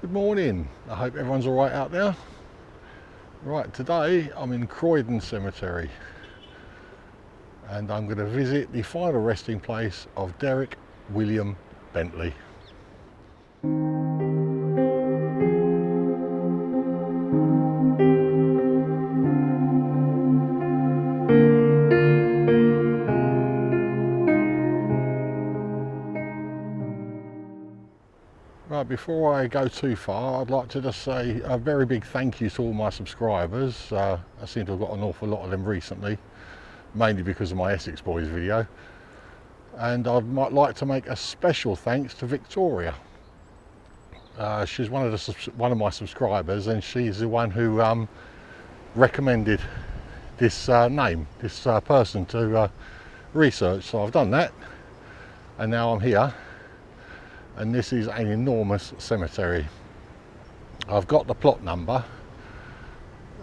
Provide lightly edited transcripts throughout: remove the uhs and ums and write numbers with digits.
Good morning. I hope everyone's all right out there. Right, today I'm in Croydon Cemetery and I'm going to visit the final resting place of Derek William Bentley. Right, before I go too far, I'd like to just say a very big thank you to all my subscribers. I seem to have got an awful lot of them recently, mainly because of my Essex Boys video. And might like to make a special thanks to Victoria. She's one of my subscribers, and she's the one who recommended this person to research. So I've done that, and now I'm here. And this is an enormous cemetery. I've got the plot number.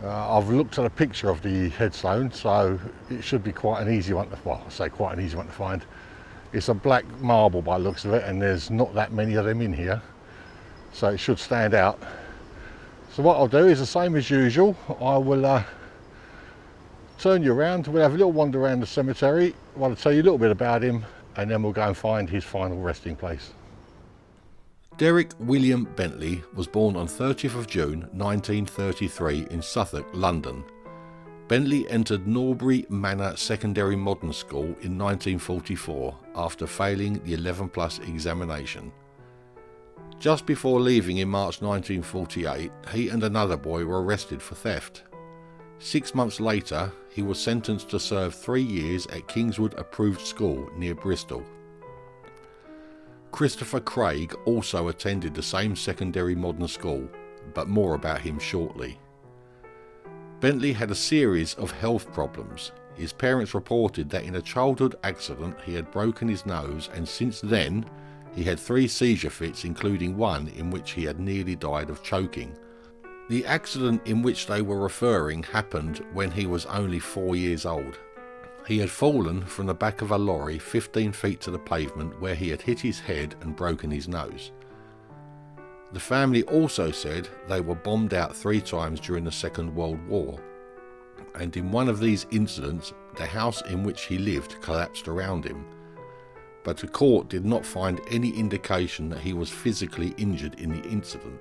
I've looked at a picture of the headstone, so it should be quite an easy one to, well, I say quite an easy one to find. It's a black marble by the looks of it, and there's not that many of them in here, so it should stand out. So what I'll do is the same as usual. I will turn you around. We'll have a little wander around the cemetery. I want to tell you a little bit about him, and then we'll go and find his final resting place. Derek William Bentley was born on 30th of June 1933 in Southwark, London. Bentley entered Norbury Manor Secondary Modern School in 1944 after failing the 11+ examination. Just before leaving in March 1948, he and another boy were arrested for theft. 6 months later, he was sentenced to serve 3 years at Kingswood Approved School near Bristol. Christopher Craig also attended the same secondary modern school, but more about him shortly. Bentley had a series of health problems. His parents reported that in a childhood accident he had broken his nose, and since then he had 3 seizure fits, including one in which he had nearly died of choking. The accident in which they were referring happened when he was only 4 years old. He had fallen from the back of a lorry 15 feet to the pavement, where he had hit his head and broken his nose. The family also said they were bombed out 3 times during the Second World War, and in one of these incidents the house in which he lived collapsed around him, but the court did not find any indication that he was physically injured in the incident.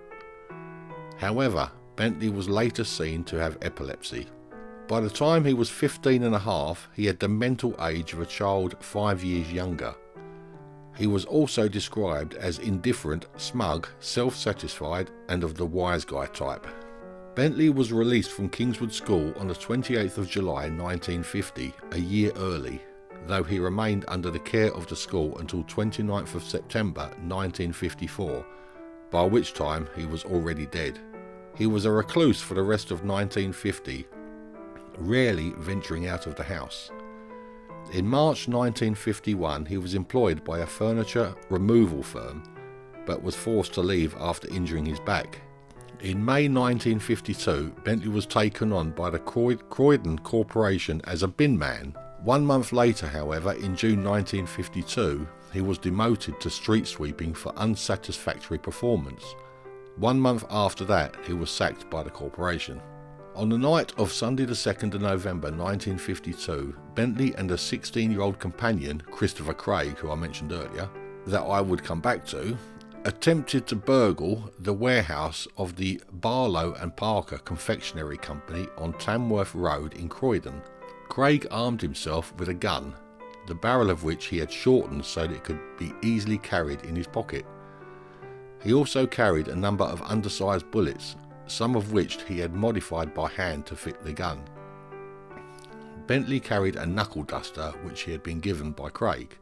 However, Bentley was later seen to have epilepsy. By the time he was 15 and a half, he had the mental age of a child 5 years younger. He was also described as indifferent, smug, self-satisfied, and of the wise guy type. Bentley was released from Kingswood School on the 28th of July 1950, a year early, though he remained under the care of the school until 29th of September 1954, by which time he was already dead. He was a recluse for the rest of 1950, rarely venturing out of the house. In March 1951 he was employed by a furniture removal firm, but was forced to leave after injuring his back. In May 1952 Bentley was taken on by the Croydon Corporation as a bin man. 1 month later, however, in June 1952, he was demoted to street sweeping for unsatisfactory performance. 1 month after that he was sacked by the corporation. On the night of Sunday the 2nd of November 1952, Bentley and a 16-year-old companion, Christopher Craig, who I mentioned earlier, that I would come back to, attempted to burgle the warehouse of the Barlow and Parker Confectionery Company on Tamworth Road in Croydon. Craig armed himself with a gun, the barrel of which he had shortened so that it could be easily carried in his pocket. He also carried a number of undersized bullets, some of which he had modified by hand to fit the gun. Bentley carried a knuckle duster which he had been given by Craig.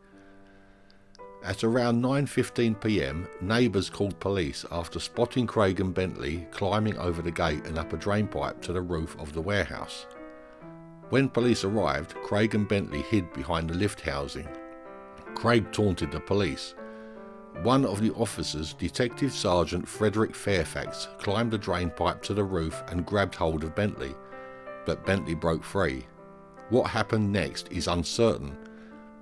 At around 9:15 p.m, neighbours called police after spotting Craig and Bentley climbing over the gate and up a drainpipe to the roof of the warehouse. When police arrived, Craig and Bentley hid behind the lift housing. Craig taunted the police. One of the officers, Detective Sergeant Frederick Fairfax, climbed the drainpipe to the roof and grabbed hold of Bentley, but Bentley broke free. What happened next is uncertain.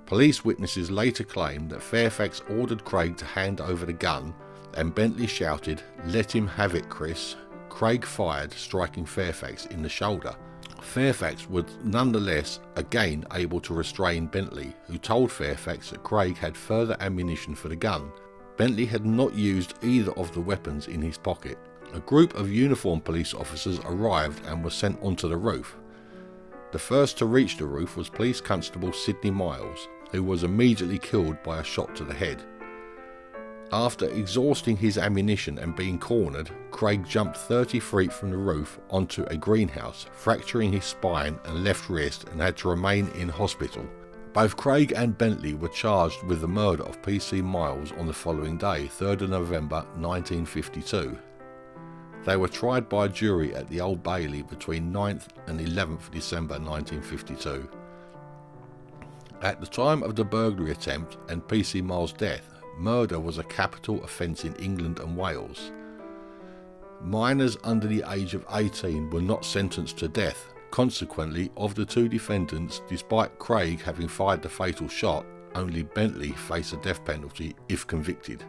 Police witnesses later claimed that Fairfax ordered Craig to hand over the gun and Bentley shouted, "Let him have it, Chris." Craig fired, striking Fairfax in the shoulder. Fairfax was nonetheless again able to restrain Bentley, who told Fairfax that Craig had further ammunition for the gun. Bentley had not used either of the weapons in his pocket. A group of uniformed police officers arrived and were sent onto the roof. The first to reach the roof was Police Constable Sidney Miles, who was immediately killed by a shot to the head. After exhausting his ammunition and being cornered, Craig jumped 30 feet from the roof onto a greenhouse, fracturing his spine and left wrist, and had to remain in hospital. Both Craig and Bentley were charged with the murder of PC Miles on the following day, 3rd of November 1952. They were tried by a jury at the Old Bailey between 9th and 11th December 1952. At the time of the burglary attempt and PC Miles' death, murder was a capital offence in England and Wales. Minors under the age of 18 were not sentenced to death. Consequently, of the two defendants, despite Craig having fired the fatal shot, only Bentley faced a death penalty if convicted.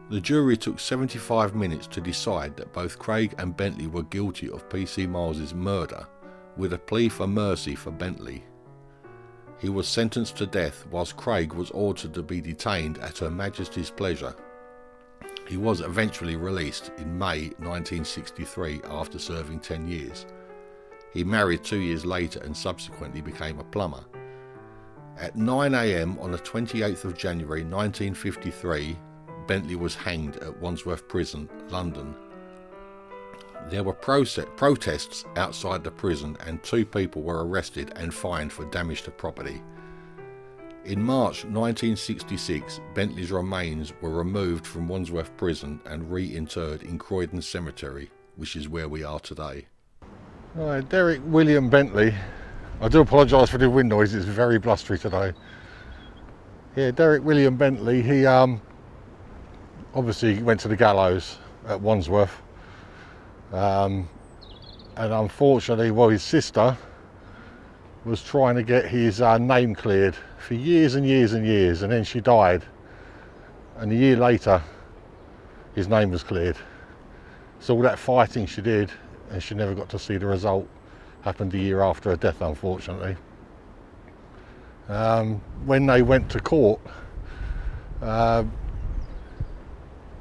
The jury took 75 minutes to decide that both Craig and Bentley were guilty of PC Miles' murder, with a plea for mercy for Bentley. He was sentenced to death, whilst Craig was ordered to be detained at Her Majesty's pleasure. He was eventually released in May 1963 after serving 10 years. He married 2 years later and subsequently became a plumber. At 9 a.m. on the 28th of January 1953, Bentley was hanged at Wandsworth Prison, London. There were protests outside the prison and 2 people were arrested and fined for damage to property. In March 1966, Bentley's remains were removed from Wandsworth Prison and reinterred in Croydon Cemetery, which is where we are today. Right, Derek William Bentley. I do apologise for the wind noise, it's very blustery today. Yeah, Derek William Bentley, he obviously went to the gallows at Wandsworth. And unfortunately, well, his sister was trying to get his name cleared for years and years and years, and then she died, and a year later his name was cleared. So all that fighting she did, and she never got to see the result, happened a year after her death, unfortunately. When they went to court,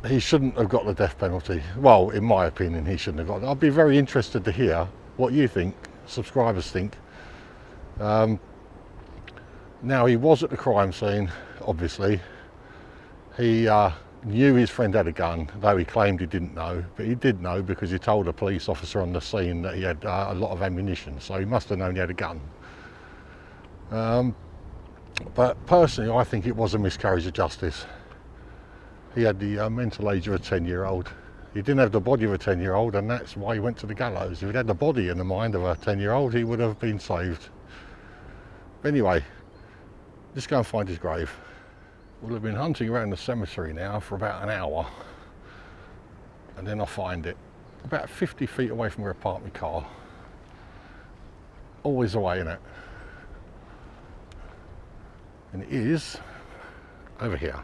he shouldn't have got the death penalty. Well, in my opinion, he shouldn't have got it. I'd be very interested to hear what you think, subscribers think. Now, he was at the crime scene, obviously. He knew his friend had a gun, though he claimed he didn't know, but he did know because he told a police officer on the scene that he had a lot of ammunition, so he must have known he had a gun. But personally, I think it was a miscarriage of justice. He had the mental age of a 10-year-old. He didn't have the body of a 10-year-old, and that's why he went to the gallows. If he'd had the body and the mind of a 10-year-old, he would have been saved. But anyway, let's go and find his grave. Well, I've been hunting around the cemetery now for about an hour, and then I find it about 50 feet away from where I parked my car. Always away, innit? And it is over here.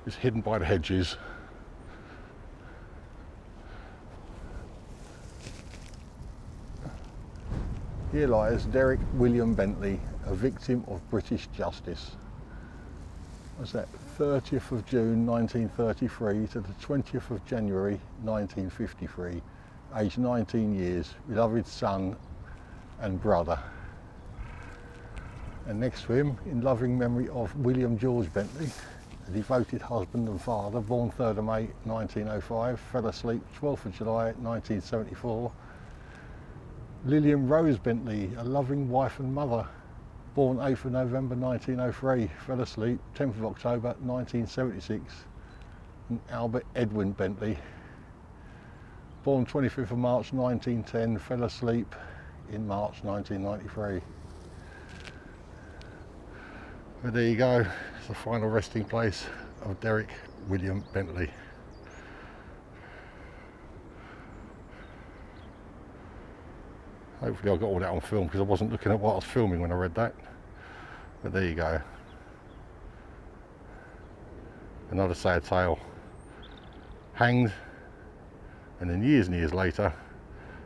It's hidden by the hedges. Here lies Derek William Bentley, a victim of British justice. What's that? 30th of June 1933 to the 20th of January 1953, aged 19 years, beloved son and brother. And next to him, in loving memory of William George Bentley, a devoted husband and father, born 3rd of May 1905, fell asleep 12th of July 1974. Lillian Rose Bentley, a loving wife and mother, born 8th of November 1903, fell asleep 10th of October 1976. And Albert Edwin Bentley, born 25th of March 1910, fell asleep in March 1993. But there you go, it's the final resting place of Derek William Bentley. Hopefully I got all that on film, because I wasn't looking at what I was filming when I read that. But there you go. Another sad tale. Hanged, and then years and years later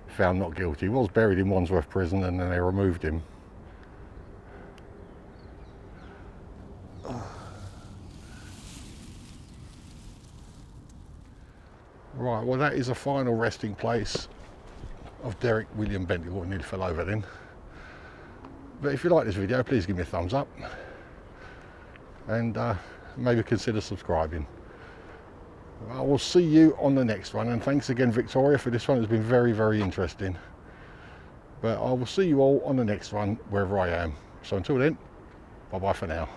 found not guilty. He was buried in Wandsworth prison, and then they removed him. Right, well that is a final resting place of Derek William Bentley. Oh, I nearly fell over then. But if you like this video, please give me a thumbs up, and maybe consider subscribing. I will see you on the next one, and thanks again Victoria for this one. It's been very, very interesting. But I will see you all on the next one, wherever I am. So until then, bye bye for now.